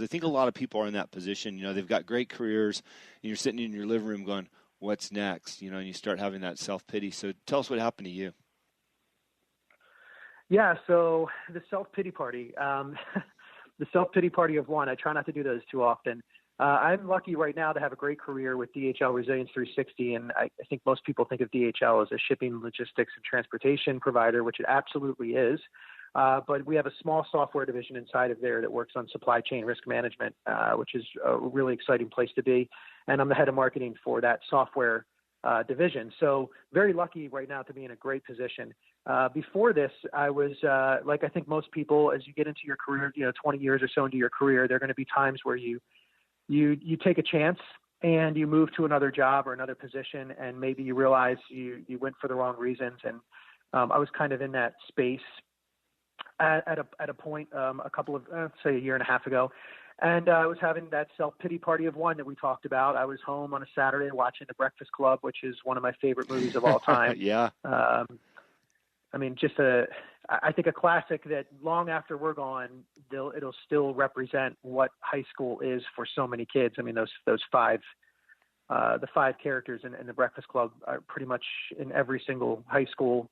I think a lot of people are in that position. They've got great careers, and you're sitting in your living room going, what's next? And you start having that self-pity. So tell us what happened to you. Yeah, so the self-pity party, the self-pity party of one, I try not to do those too often. I'm lucky right now to have a great career with DHL Resilience 360, and I think most people think of DHL as a shipping, logistics, and transportation provider, which it absolutely is. But we have a small software division inside of there that works on supply chain risk management, which is a really exciting place to be. And I'm the head of marketing for that software division. So very lucky right now to be in a great position. Before this, I was like I think most people, as you get into your career, 20 years or so into your career, there are going to be times where you take a chance and you move to another job or another position, and maybe you realize you went for the wrong reasons. And I was kind of in that space at a point a couple of, say, a year and a half ago. And I was having that self-pity party of one that we talked about. I was home on a Saturday watching The Breakfast Club, which is one of my favorite movies of all time. Yeah. I mean, I think a classic that long after we're gone, it'll still represent what high school is for so many kids. I mean, the five characters in The Breakfast Club are pretty much in every single high school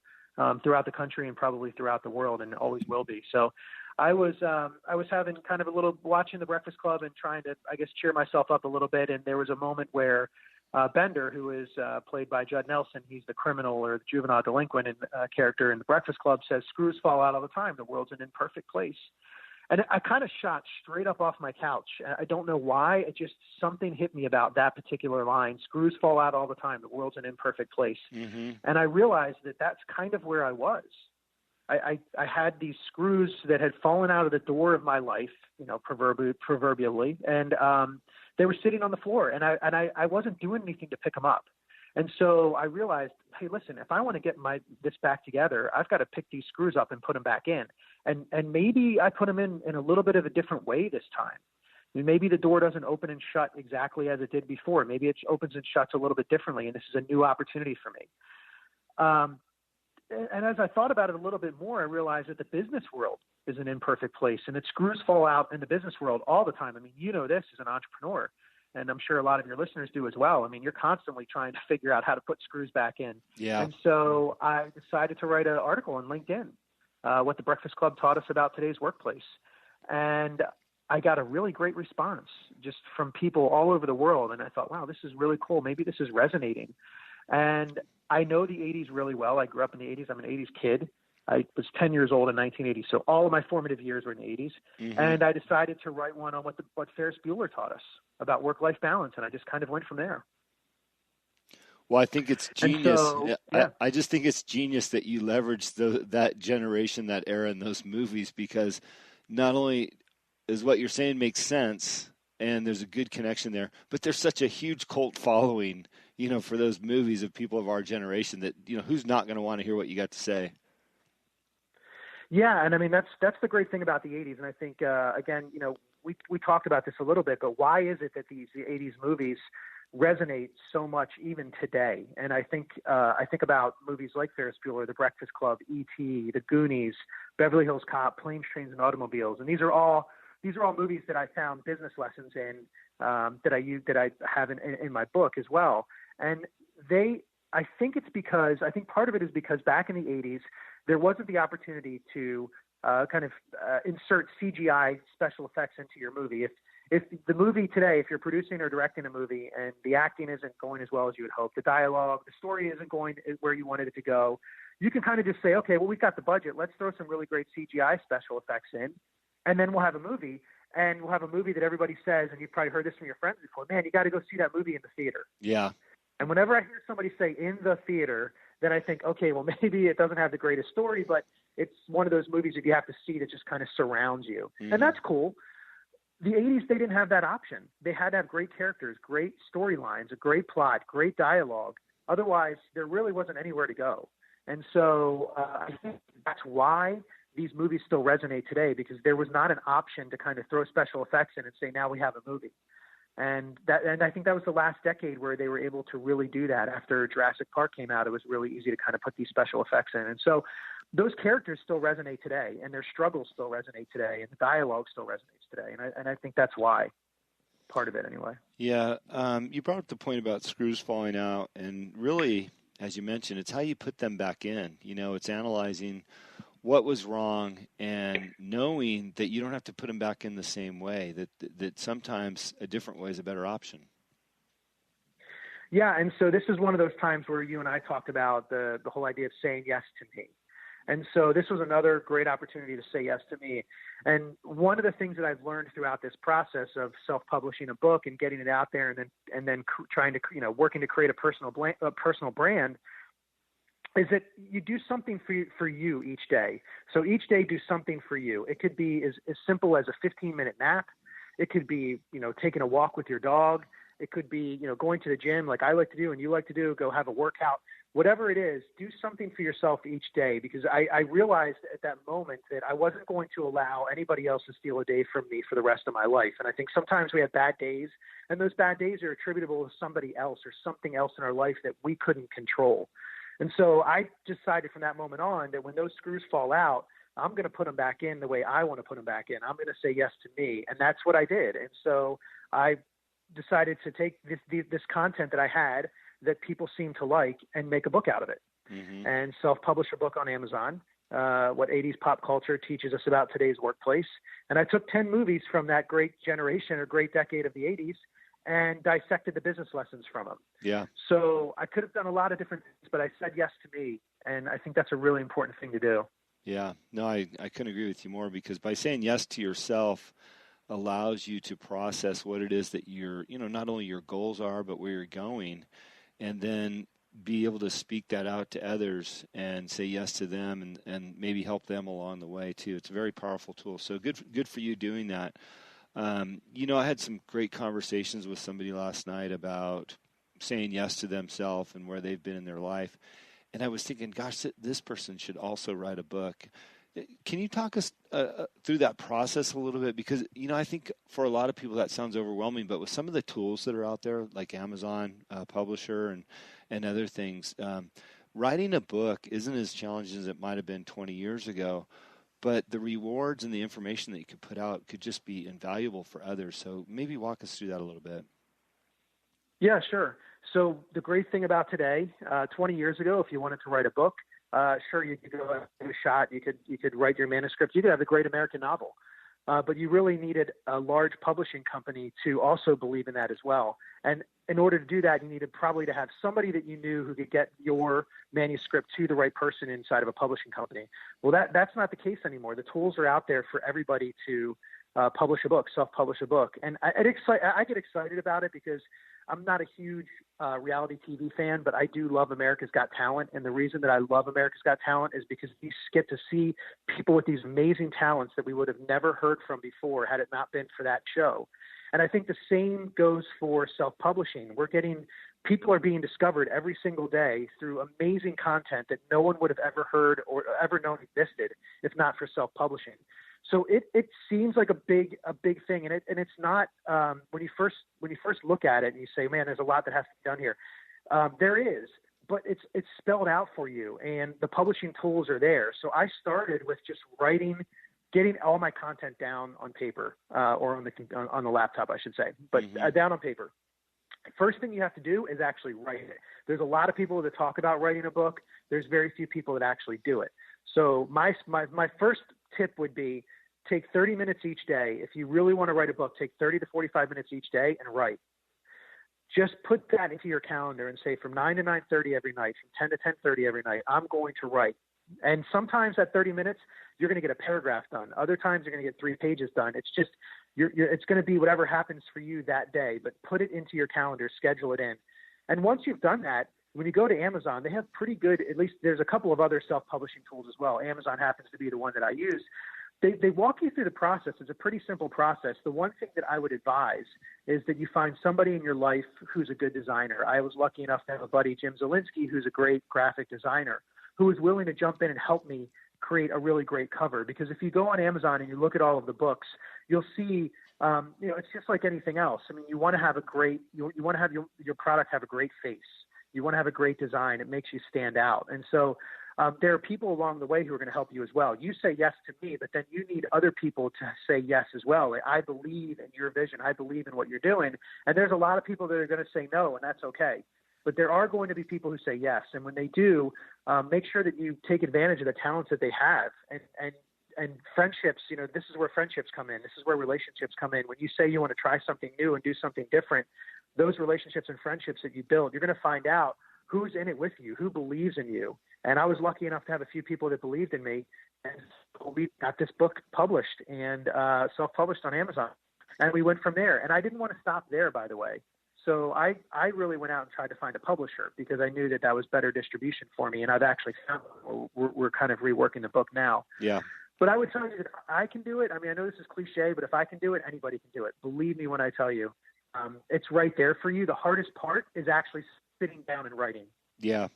throughout the country and probably throughout the world, and always will be. So I was having kind of a little watching The Breakfast Club and trying to, I guess, cheer myself up a little bit. And there was a moment where Bender, who is played by Judd Nelson, he's the criminal or the juvenile delinquent character in The Breakfast Club, says, "Screws fall out all the time. The world's an imperfect place." And I kind of shot straight up off my couch. I don't know why. Something hit me about that particular line. Screws fall out all the time. The world's an imperfect place. Mm-hmm. And I realized that that's kind of where I was. I had these screws that had fallen out of the door of my life, proverbially, and they were sitting on the floor, and I wasn't doing anything to pick them up. And so I realized, hey, listen, if I want to get this back together, I've got to pick these screws up and put them back in. And maybe I put them in a little bit of a different way this time. I mean, maybe the door doesn't open and shut exactly as it did before. Maybe it opens and shuts a little bit differently, and this is a new opportunity for me. And as I thought about it a little bit more, I realized that the business world is an imperfect place, and that screws fall out in the business world all the time. I mean, this as an entrepreneur, and I'm sure a lot of your listeners do as well. I mean, you're constantly trying to figure out how to put screws back in. Yeah. And so I decided to write an article on LinkedIn, what the Breakfast Club taught us about today's workplace. And I got a really great response just from people all over the world. And I thought, wow, this is really cool. Maybe this is resonating. And I know the 80s really well. I grew up in the 80s. I'm an 80s kid. I was 10 years old in 1980. So all of my formative years were in the 80s. Mm-hmm. And I decided to write one on what Ferris Bueller taught us about work-life balance. And I just kind of went from there. Well, I think it's genius. So, yeah. I just think it's genius that you leveraged that generation, that era, in those movies, because not only is what you're saying makes sense and there's a good connection there, but there's such a huge cult following, for those movies of people of our generation that, who's not going to want to hear what you got to say? Yeah. And I mean, that's the great thing about the 80s. And I think, again, we talked about this a little bit, but why is it that the 80s movies resonate so much even today? And I think about movies like Ferris Bueller, The Breakfast Club, E.T., The Goonies, Beverly Hills Cop, Planes, Trains, and Automobiles. And these are all movies that I found business lessons in, that I have in my book as well. And I think part of it is because back in the 80s, there wasn't the opportunity to insert CGI special effects into your movie. If the movie today, if you're producing or directing a movie and the acting isn't going as well as you would hope, the dialogue, the story isn't going where you wanted it to go, you can kind of just say, okay, well, we've got the budget. Let's throw some really great CGI special effects in, and then we'll have a movie. And we'll have a movie that everybody says, and you've probably heard this from your friends before, man, you got to go see that movie in the theater. Yeah. And whenever I hear somebody say in the theater, then I think, okay, well, maybe it doesn't have the greatest story, but it's one of those movies that you have to see that just kind of surrounds you. Mm-hmm. And that's cool. The 80s, they didn't have that option. They had to have great characters, great storylines, a great plot, great dialogue. Otherwise, there really wasn't anywhere to go. And so I think that's why these movies still resonate today, because there was not an option to kind of throw special effects in and say, now we have a movie. And I think that was the last decade where they were able to really do that. After Jurassic Park came out, it was really easy to kind of put these special effects in. And so those characters still resonate today, and their struggles still resonate today, and the dialogue still resonates today. And I think that's why, part of it anyway. Yeah. You brought up the point about screws falling out, and really, as you mentioned, it's how you put them back in. It's analyzing what was wrong and knowing that you don't have to put them back in the same way, that sometimes a different way is a better option. Yeah, and so this is one of those times where you and I talked about the whole idea of saying yes to me. And so this was another great opportunity to say yes to me. And one of the things that I've learned throughout this process of self-publishing a book and getting it out there, and then trying to, working to create a personal brand, is that you do something for you each day. So each day, do something for you. It could be as simple as a 15-minute nap. It could be, taking a walk with your dog. It could be, going to the gym like I like to do and you like to do, go have a workout. Whatever it is, do something for yourself each day, because I realized at that moment that I wasn't going to allow anybody else to steal a day from me for the rest of my life. And I think sometimes we have bad days, and those bad days are attributable to somebody else or something else in our life that we couldn't control. And so I decided from that moment on that when those screws fall out, I'm going to put them back in the way I want to put them back in. I'm going to say yes to me. And that's what I did. And so I decided to take this content that I had that people seem to like and make a book out of it, and self-publish a book on Amazon, what 80s pop culture teaches us about today's workplace. And I took 10 movies from that great generation or great decade of the 80s and dissected the business lessons from them. Yeah. So I could have done a lot of different things, but I said yes to me. And I think that's a really important thing to do. Yeah. No, I couldn't agree with you more, because by saying yes to yourself allows you to process what it is that not only your goals are, but where you're going, and then be able to speak that out to others and say yes to them, and maybe help them along the way too. It's a very powerful tool. So good for you doing that. I had some great conversations with somebody last night about saying yes to themselves and where they've been in their life. And I was thinking, gosh, this person should also write a book. Can you talk us through that process a little bit? Because, I think for a lot of people that sounds overwhelming, but with some of the tools that are out there, like Amazon Publisher and other things, writing a book isn't as challenging as it might have been 20 years ago, but the rewards and the information that you could put out could just be invaluable for others. So maybe walk us through that a little bit. Yeah, sure. So the great thing about today, 20 years ago, if you wanted to write a book, sure, you could go do a shot. You could write your manuscript. You could have a great American novel, but you really needed a large publishing company to also believe in that as well. And in order to do that, you needed probably to have somebody that you knew who could get your manuscript to the right person inside of a publishing company. Well, that's not the case anymore. The tools are out there for everybody to publish a book, self-publish a book. And I get excited about it because I'm not a huge reality TV fan, but I do love America's Got Talent. And the reason that I love America's Got Talent is because we get to see people with these amazing talents that we would have never heard from before had it not been for that show. And I think the same goes for self-publishing. People are being discovered every single day through amazing content that no one would have ever heard or ever known existed if not for self-publishing. So it seems like a big thing, and it's not. When you first look at it and you say, man, there's a lot that has to be done here. There is, but it's spelled out for you, and the publishing tools are there. So I started with just getting all my content down on paper or on the laptop, I should say, but down on paper. First thing you have to do is actually write it. There's a lot of people that talk about writing a book. There's very few people that actually do it. So my first tip would be take 30 minutes each day. If you really want to write a book, take 30 to 45 minutes each day and write. Just put that into your calendar and say from 9 to 9:30 every night, from 10 to 10:30 every night, I'm going to write. And sometimes at 30 minutes, you're going to get a paragraph done. Other times you're going to get 3 pages done. It's just, it's going to be whatever happens for you that day, but put it into your calendar, schedule it in. And once you've done that, when you go to Amazon, they have pretty good, at least there's a couple of other self-publishing tools as well. Amazon happens to be the one that I use. They walk you through the process. It's a pretty simple process. The one thing that I would advise is that you find somebody in your life who's a good designer. I was lucky enough to have a buddy, Jim Zielinski, who's a great graphic designer, who was willing to jump in and help me create a really great cover. Because if you go on Amazon and you look at all of the books, you'll see, it's just like anything else. I mean, you want to have you want to have your product have a great face. You want to have a great design. It makes you stand out. And so there are people along the way who are going to help you as well. You say yes to me, but then you need other people to say yes as well. Like, I believe in your vision. I believe in what you're doing. And there's a lot of people that are going to say no, and that's okay. But there are going to be people who say yes. And when they do, make sure that you take advantage of the talents that they have. And friendships, this is where friendships come in. This is where relationships come in. When you say you want to try something new and do something different, those relationships and friendships that you build, you're going to find out who's in it with you, who believes in you. And I was lucky enough to have a few people that believed in me. And we got this book published and self-published on Amazon. And we went from there. And I didn't want to stop there, by the way. So I really went out and tried to find a publisher because I knew that that was better distribution for me. And I've actually found we're kind of reworking the book now. Yeah. But I would tell you that I can do it. I mean, I know this is cliche, but if I can do it, anybody can do it. Believe me when I tell you, it's right there for you. The hardest part is actually sitting down and writing. Yeah.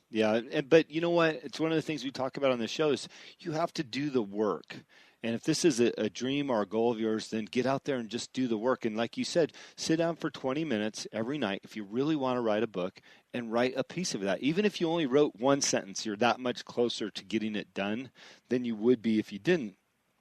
But you know what? It's one of the things we talk about on the show is you have to do the work. And if this is a dream or a goal of yours, then get out there and just do the work. And like you said, sit down for 20 minutes every night if you really want to write a book and write a piece of that. Even if you only wrote one sentence, you're that much closer to getting it done than you would be if you didn't.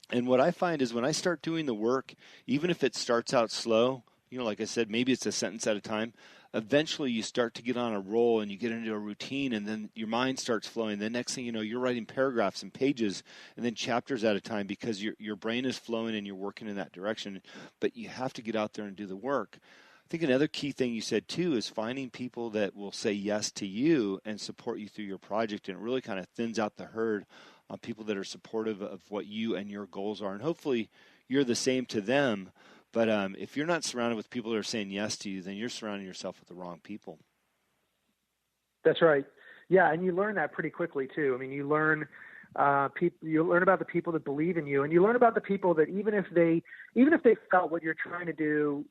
And what I find is when I start doing the work, even if it starts out slow, like I said, maybe it's a sentence at a time, eventually you start to get on a roll and you get into a routine and then your mind starts flowing. The next thing you know, you're writing paragraphs and pages and then chapters at a time because your brain is flowing and you're working in that direction. But you have to get out there and do the work. I think another key thing you said too is finding people that will say yes to you and support you through your project. And it really kind of thins out the herd on people that are supportive of what you and your goals are. And hopefully you're the same to them. But if you're not surrounded with people that are saying yes to you, then you're surrounding yourself with the wrong people. That's right. Yeah, and you learn that pretty quickly too. I mean, you learn you learn about the people that believe in you, and you learn about the people that even if they felt what you're trying to do,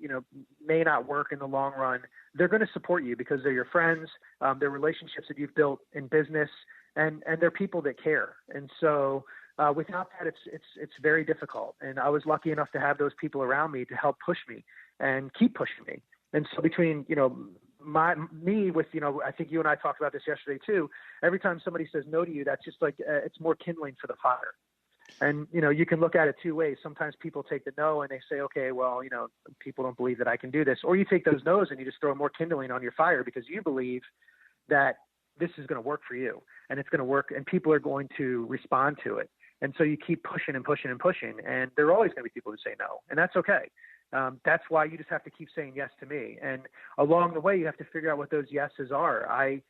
may not work in the long run, they're going to support you because they're your friends, they're relationships that you've built in business, and they're people that care. And so. Without that, it's very difficult. And I was lucky enough to have those people around me to help push me and keep pushing me. And so between, me with, I think you and I talked about this yesterday too. Every time somebody says no to you, that's just like, it's more kindling for the fire. And, you can look at it two ways. Sometimes people take the no and they say, okay, well, people don't believe that I can do this. Or you take those no's and you just throw more kindling on your fire because you believe that this is going to work for you and it's going to work and people are going to respond to it. And so you keep pushing and pushing and pushing, and there are always going to be people who say no, and that's okay. That's why you just have to keep saying yes to me. And along the way, you have to figure out what those yeses are. I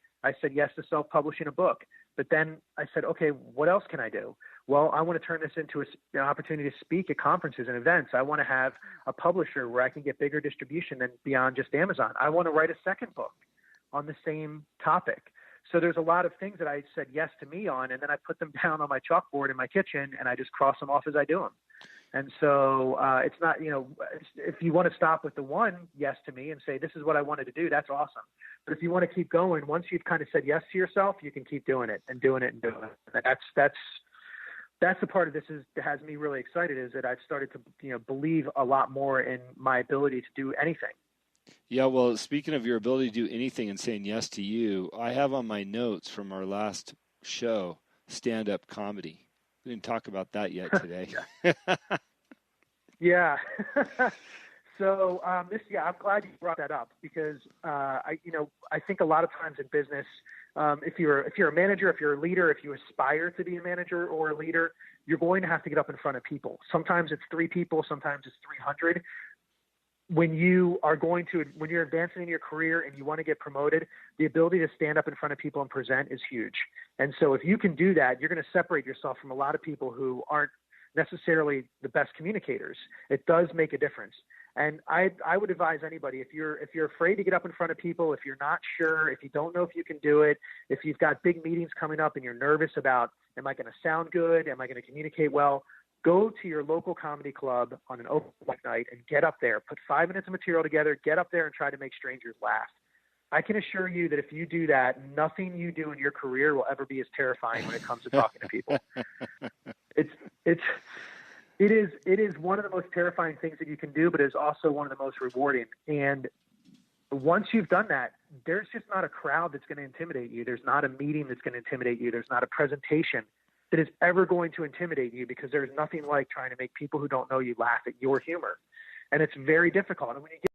said yes to self-publishing a book, but then I said, okay, what else can I do? Well, I want to turn this into an opportunity to speak at conferences and events. I want to have a publisher where I can get bigger distribution than beyond just Amazon. I want to write a second book on the same topic. So there's a lot of things that I said yes to me on, and then I put them down on my chalkboard in my kitchen, and I just cross them off as I do them. And so it's not, if you want to stop with the one yes to me and say, this is what I wanted to do, that's awesome. But if you want to keep going, once you've kind of said yes to yourself, you can keep doing it and doing it and doing it. And that's the part of this that has me really excited is that I've started to, believe a lot more in my ability to do anything. Yeah, well, speaking of your ability to do anything and saying yes to you, I have on my notes from our last show, stand-up comedy. We didn't talk about that yet today. Yeah. So I'm glad you brought that up because I think a lot of times in business, if you're a manager, if you're a leader, if you aspire to be a manager or a leader, you're going to have to get up in front of people. Sometimes it's 3 people, sometimes it's 300. When you're advancing in your career and you want to get promoted, the ability to stand up in front of people and present is huge. And so if you can do that, you're going to separate yourself from a lot of people who aren't necessarily the best communicators. It does make a difference. And I would advise anybody, if you're afraid to get up in front of people, if you're not sure, if you don't know if you can do it, if you've got big meetings coming up and you're nervous about, am I going to sound good? Am I going to communicate well? Go to your local comedy club on an open mic night and get up there. Put 5 minutes of material together, get up there and try to make strangers laugh. I can assure you that if you do that, nothing you do in your career will ever be as terrifying when it comes to talking to people. It is one of the most terrifying things that you can do, but it is also one of the most rewarding. And once you've done that, there's just not a crowd that's going to intimidate you. There's not a meeting that's going to intimidate you. There's not a presentation that is ever going to intimidate you, because there's nothing like trying to make people who don't know you laugh at your humor. And it's very difficult. And when you get